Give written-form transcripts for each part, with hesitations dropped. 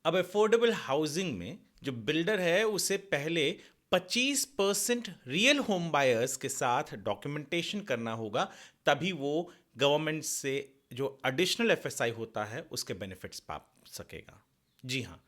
अब affordable housing में जो बिल्डर है उसे पहले 25% रियल होम बायर्स के साथ डॉक्यूमेंटेशन करना होगा, तभी वो गवर्नमेंट से जो एडिशनल एफएसआई होता है उसके बेनिफिट्स पा सकेगा। जी हाँ,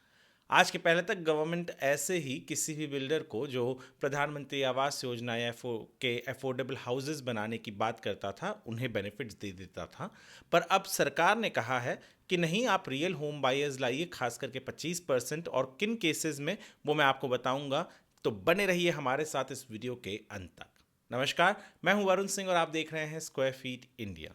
आज के पहले तक गवर्नमेंट ऐसे ही किसी भी बिल्डर को जो प्रधानमंत्री आवास योजना या के अफोर्डेबल हाउसेस बनाने की बात करता था उन्हें बेनिफिट्स दे देता था। पर अब सरकार ने कहा है कि नहीं, आप रियल होम बायर्स लाइए, खास करके 25%, और किन केसेस में वो मैं आपको बताऊंगा। तो बने रहिए हमारे साथ इस वीडियो के अंत तक। नमस्कार, मैं हूं वरुण सिंह और आप देख रहे हैं स्क्वायर फीट इंडिया।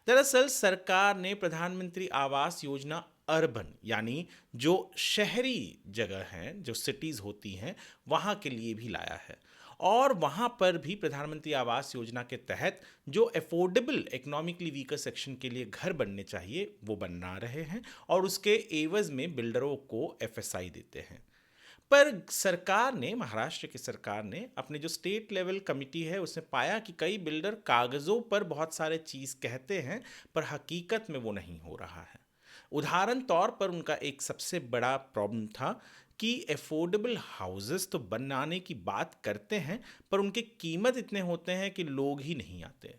दरअसल सरकार ने प्रधानमंत्री आवास योजना अर्बन, यानी जो शहरी जगह हैं, जो सिटीज़ होती हैं, वहाँ के लिए भी लाया है। और वहाँ पर भी प्रधानमंत्री आवास योजना के तहत जो अफोर्डेबल इकोनॉमिकली वीकर सेक्शन के लिए घर बनने चाहिए वो बना रहे हैं, और उसके एवज में बिल्डरों को एफएसआई देते हैं। पर सरकार ने, महाराष्ट्र की सरकार ने अपने जो स्टेट लेवल कमिटी है उसने पाया कि कई बिल्डर कागज़ों पर बहुत सारे चीज़ कहते हैं पर हकीकत में वो नहीं हो रहा है। उदाहरण तौर पर उनका एक सबसे बड़ा प्रॉब्लम था कि अफोर्डेबल हाउसेस तो बनाने की बात करते हैं पर उनकी कीमत इतने होते हैं कि लोग ही नहीं आते।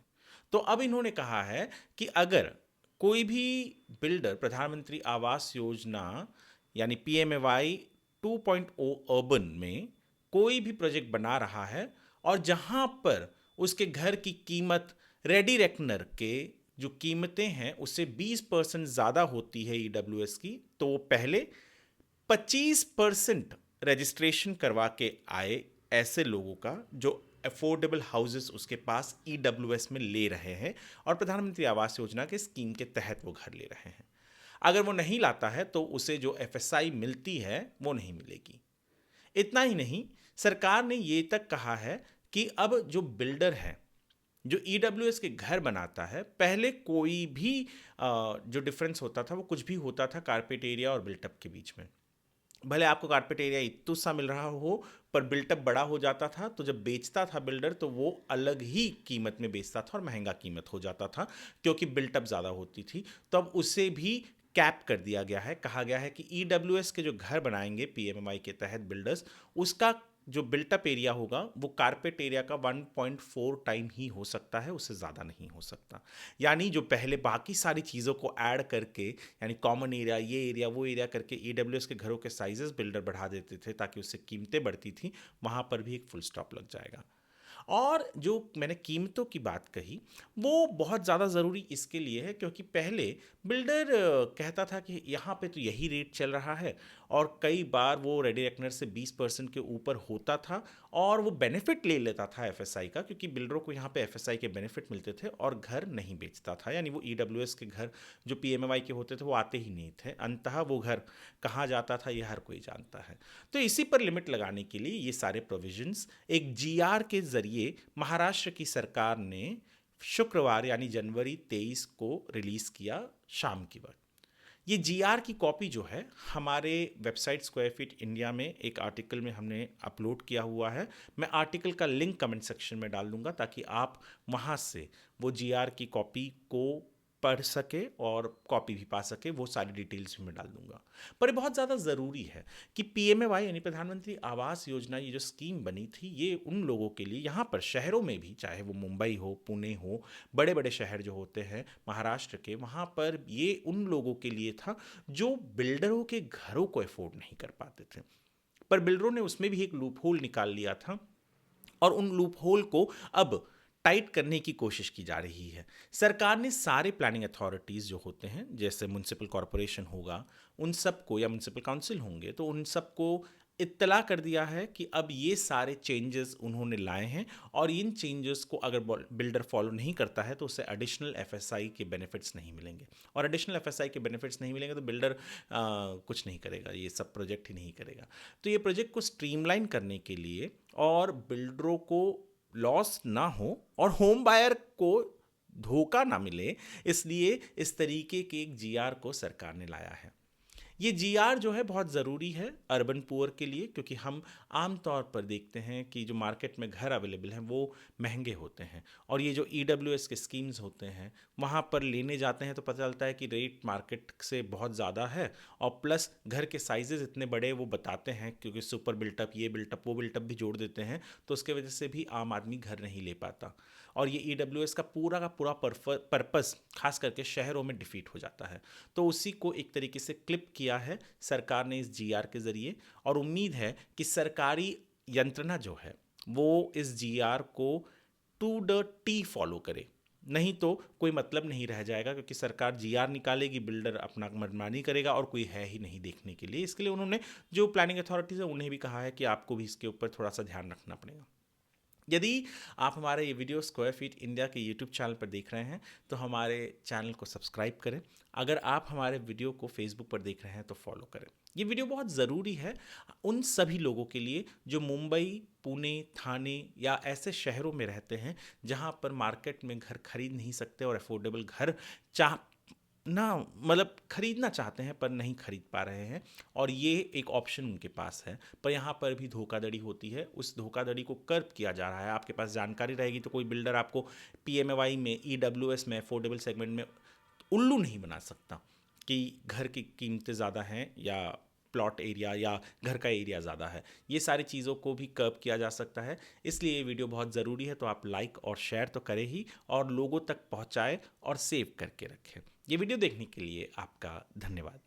तो अब इन्होंने कहा है कि अगर कोई भी बिल्डर प्रधानमंत्री आवास योजना यानी पीएमएवाई 2.0 अर्बन में कोई भी प्रोजेक्ट बना रहा है और जहां पर उसके घर की कीमत रेडी रेकनर के जो कीमतें हैं उससे 20% ज़्यादा होती है ईडब्ल्यूएस की, तो वो पहले 25% रजिस्ट्रेशन करवा के आए ऐसे लोगों का जो अफोर्डेबल हाउसेस उसके पास ईडब्ल्यूएस में ले रहे हैं और प्रधानमंत्री आवास योजना के स्कीम के तहत वो घर ले रहे हैं। अगर वो नहीं लाता है तो उसे जो एफएसआई मिलती है वो नहीं मिलेगी। इतना ही नहीं, सरकार ने ये तक कहा है कि अब जो बिल्डर है जो ईडब्ल्यूएस के घर बनाता है, पहले कोई भी जो डिफरेंस होता था वो कुछ भी होता था कारपेट एरिया और बिल्टअप के बीच में। भले आपको कारपेट एरिया इतना सा मिल रहा हो पर बिल्टअप बड़ा हो जाता था, तो जब बेचता था बिल्डर तो वो अलग ही कीमत में बेचता था और महंगा कीमत हो जाता था क्योंकि बिल्टअप ज़्यादा होती थी। तो अब उसे भी कैप कर दिया गया है। कहा गया है कि ईडब्ल्यूएस के जो घर बनाएंगे पीएमएमआई के तहत बिल्डर्स, उसका जो बिल्टअप एरिया होगा वो कारपेट एरिया का 1.4 टाइम ही हो सकता है, उससे ज़्यादा नहीं हो सकता। यानी जो पहले बाकी सारी चीज़ों को ऐड करके, यानी कॉमन एरिया, ये एरिया, वो एरिया करके ईडब्ल्यूएस के घरों के साइजेस बिल्डर बढ़ा देते थे ताकि उससे कीमतें बढ़ती थी, वहाँ पर भी एक फुल स्टॉप लग जाएगा। और जो मैंने कीमतों की बात कही वो बहुत ज़्यादा ज़रूरी इसके लिए है क्योंकि पहले बिल्डर कहता था कि यहाँ पे तो यही रेट चल रहा है, और कई बार वो रेडी रेकनर से 20% के ऊपर होता था और वो बेनिफिट ले लेता था एफएसआई का, क्योंकि बिल्डरों को यहाँ पे एफएसआई के बेनिफिट मिलते थे और घर नहीं बेचता था। यानी वो ईडब्ल्यूएस के घर जो पीएमएवाई के होते थे वो आते ही नहीं थे। अंततः वो घर कहाँ जाता था ये हर कोई जानता है। तो इसी पर लिमिट लगाने के लिए ये सारे प्रोविजंस एक जीआर के जरिए महाराष्ट्र की सरकार ने शुक्रवार यानी जनवरी 23 को रिलीज किया शाम की वक्त। ये जीआर की कॉपी जो है हमारे वेबसाइट स्क्वायर फीट इंडिया में एक आर्टिकल में हमने अपलोड किया हुआ है। मैं आर्टिकल का लिंक कमेंट सेक्शन में डाल दूंगा ताकि आप वहाँ से वो जीआर की कॉपी को पढ़ सके और कॉपी भी पा सके। वो सारी डिटेल्स भी मैं डाल दूंगा। पर ये बहुत ज़्यादा ज़रूरी है कि पीएमएवाई यानी प्रधानमंत्री आवास योजना, ये जो स्कीम बनी थी, ये उन लोगों के लिए यहाँ पर शहरों में भी, चाहे वो मुंबई हो, पुणे हो, बड़े बड़े शहर जो होते हैं महाराष्ट्र के, वहाँ पर ये उन लोगों के लिए था जो बिल्डरों के घरों को अफोर्ड नहीं कर पाते थे। पर बिल्डरों ने उसमें भी एक लूप होल निकाल लिया था और उन लूप होल को अब टाइट करने की कोशिश की जा रही है। सरकार ने सारे प्लानिंग अथॉरिटीज़ जो होते हैं, जैसे म्यूनसिपल कॉरपोरेशन होगा उन सबको, या म्यूनसिपल काउंसिल होंगे, तो उन सबको इत्तला कर दिया है कि अब ये सारे चेंजेस उन्होंने लाए हैं और इन चेंजेस को अगर बिल्डर फॉलो नहीं करता है तो उसे एडिशनल एफएसआई के बेनिफिट्स नहीं मिलेंगे, और एडिशनल एफएसआई के बेनिफिट्स नहीं मिलेंगे तो बिल्डर कुछ नहीं करेगा, ये सब प्रोजेक्ट ही नहीं करेगा। तो ये प्रोजेक्ट को स्ट्रीमलाइन करने के लिए और बिल्डरों को लॉस ना हो और होम बायर को धोखा ना मिले, इसलिए इस तरीके के एक जीआर को सरकार ने लाया है। ये जीआर जो है बहुत ज़रूरी है अर्बन पुअर के लिए, क्योंकि हम आम तौर पर देखते हैं कि जो मार्केट में घर अवेलेबल हैं वो महंगे होते हैं, और ये जो ईडब्ल्यूएस के स्कीम्स होते हैं वहाँ पर लेने जाते हैं तो पता चलता है कि रेट मार्केट से बहुत ज़्यादा है, और प्लस घर के साइजेस इतने बड़े वो बताते हैं, क्योंकि सुपर बिल्टअप, ये बिल्टअप, वो बिल्टअप भी जोड़ देते हैं, तो उसके वजह से भी आम आदमी घर नहीं ले पाता। और ये ईडब्ल्यूएस का पूरा पर्पस खास करके शहरों में डिफीट हो जाता है। तो उसी को एक तरीके से क्लिप किया है सरकार ने इस जीआर के ज़रिए, और उम्मीद है कि सरकारी यंत्रणा जो है वो इस जीआर को टू द टी फॉलो करे, नहीं तो कोई मतलब नहीं रह जाएगा, क्योंकि सरकार जीआर निकालेगी, बिल्डर अपना मनमानी करेगा और कोई है ही नहीं देखने के लिए। इसके लिए उन्होंने जो प्लानिंग अथॉरिटीज़ है उन्हें भी कहा है कि आपको भी इसके ऊपर थोड़ा सा ध्यान रखना पड़ेगा। यदि आप हमारे ये वीडियो स्क्वायर फीट इंडिया के यूट्यूब चैनल पर देख रहे हैं तो हमारे चैनल को सब्सक्राइब करें। अगर आप हमारे वीडियो को फेसबुक पर देख रहे हैं तो फॉलो करें। ये वीडियो बहुत ज़रूरी है उन सभी लोगों के लिए जो मुंबई, पुणे, थाने या ऐसे शहरों में रहते हैं जहां पर मार्केट में घर खरीद नहीं सकते और अफोर्डेबल घर चाह ना मतलब खरीदना चाहते हैं पर नहीं खरीद पा रहे हैं, और ये एक ऑप्शन उनके पास है। पर यहाँ पर भी धोखाधड़ी होती है, उस धोखाधड़ी को कर्ब किया जा रहा है। आपके पास जानकारी रहेगी तो कोई बिल्डर आपको पीएमएवाई में, ईडब्ल्यूएस में, अफोर्डेबल सेगमेंट में उल्लू नहीं बना सकता कि घर की कीमतें ज़्यादा हैं या प्लॉट एरिया या घर का एरिया ज़्यादा है। ये सारी चीज़ों को भी कर्ब किया जा सकता है। इसलिए ये वीडियो बहुत ज़रूरी है, तो आप लाइक और शेयर तो करें ही, और लोगों तक पहुँचाएँ और सेव करके रखें। ये वीडियो देखने के लिए आपका धन्यवाद।